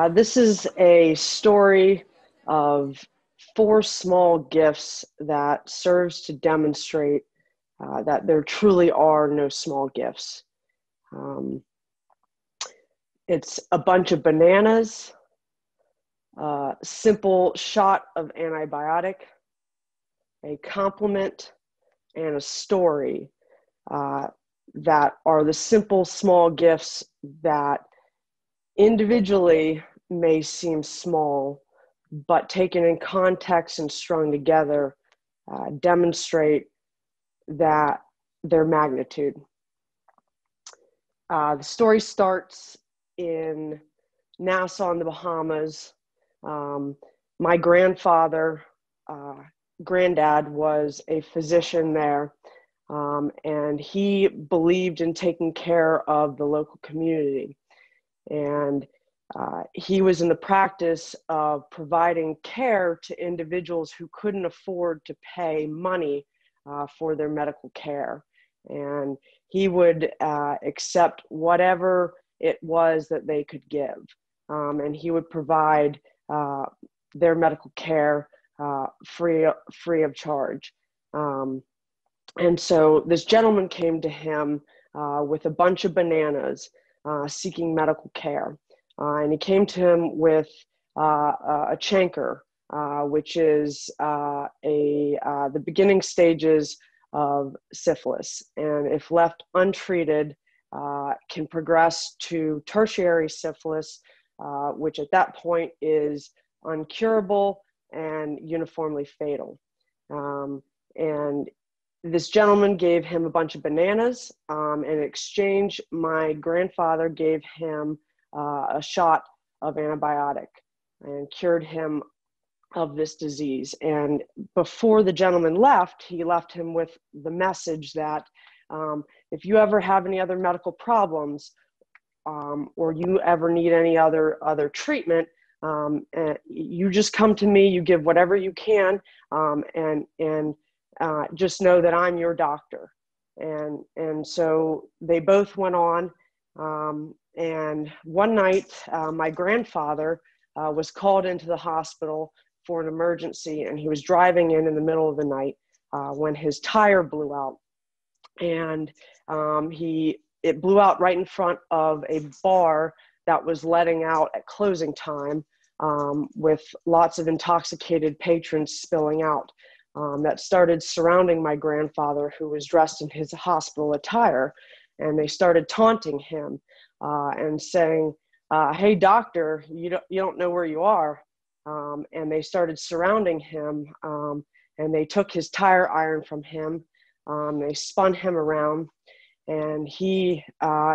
This is a story of four small gifts that serves to demonstrate that there truly are no small gifts. Um, it's a bunch of bananas, a simple shot of antibiotic, a compliment, and a story uh, that are the simple small gifts that individually may seem small, but taken in context and strung together, demonstrate that their magnitude. The story starts in Nassau in the Bahamas. Um, my grandfather, granddad, was a physician there, and he believed in taking care of the local community. And he was in the practice of providing care to individuals who couldn't afford to pay money for their medical care. And he would accept whatever it was that they could give. And he would provide their medical care free of charge. And so this gentleman came to him with a bunch of bananas seeking medical care. And he came to him with a chancre, which is the beginning stages of syphilis. And if left untreated, can progress to tertiary syphilis, which at that point is uncurable and uniformly fatal. And this gentleman gave him a bunch of bananas. In exchange, my grandfather gave him a shot of antibiotic and cured him of this disease. And before the gentleman left, he left him with the message that if you ever have any other medical problems or you ever need any other treatment, you just come to me, you give whatever you can, and just know that I'm your doctor. And so they both went on. And one night, my grandfather was called into the hospital for an emergency, and he was driving in the middle of the night when his tire blew out. And it blew out right in front of a bar that was letting out at closing time, with lots of intoxicated patrons spilling out. That started surrounding my grandfather, who was dressed in his hospital attire, and they started taunting him and saying, "Hey, doctor, you don't know where you are." And they started surrounding him, and they took his tire iron from him. They spun him around, and he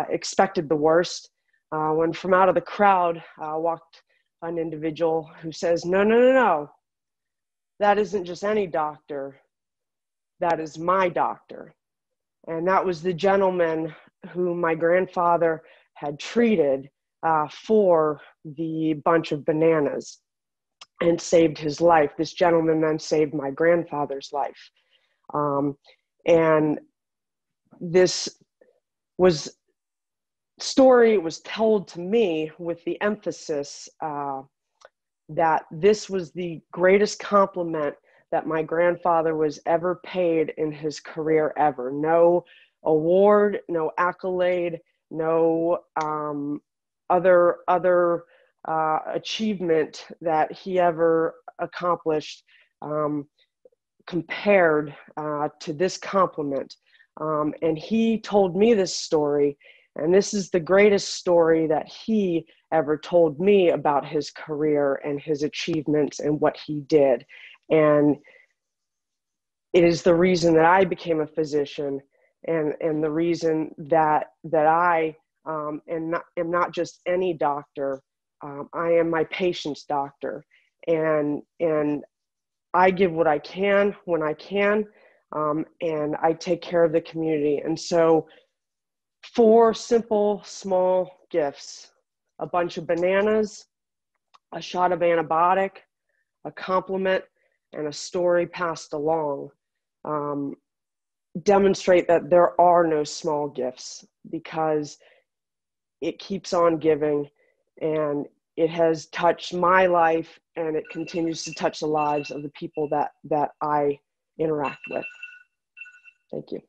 expected the worst. When from out of the crowd walked an individual who says, "No, no, no, no. That isn't just any doctor. That is my doctor." And that was the gentleman who my grandfather had treated for the bunch of bananas and saved his life. This gentleman then saved my grandfather's life. And this story was told to me with the emphasis that this was the greatest compliment that my grandfather was ever paid in his career ever. No award, no accolade, no other achievement that he ever accomplished compared to this compliment. And he told me this story, and this is the greatest story that he ever told me about his career and his achievements and what he did. And it is the reason that I became a physician, and the reason that I am not just any doctor. I am my patient's doctor, and I give what I can when I can, and I take care of the community. And so, four simple, small gifts: a bunch of bananas, a shot of antibiotic, a compliment, and a story passed along, demonstrate that there are no small gifts, because it keeps on giving, and it has touched my life, and it continues to touch the lives of the people that I interact with. Thank you.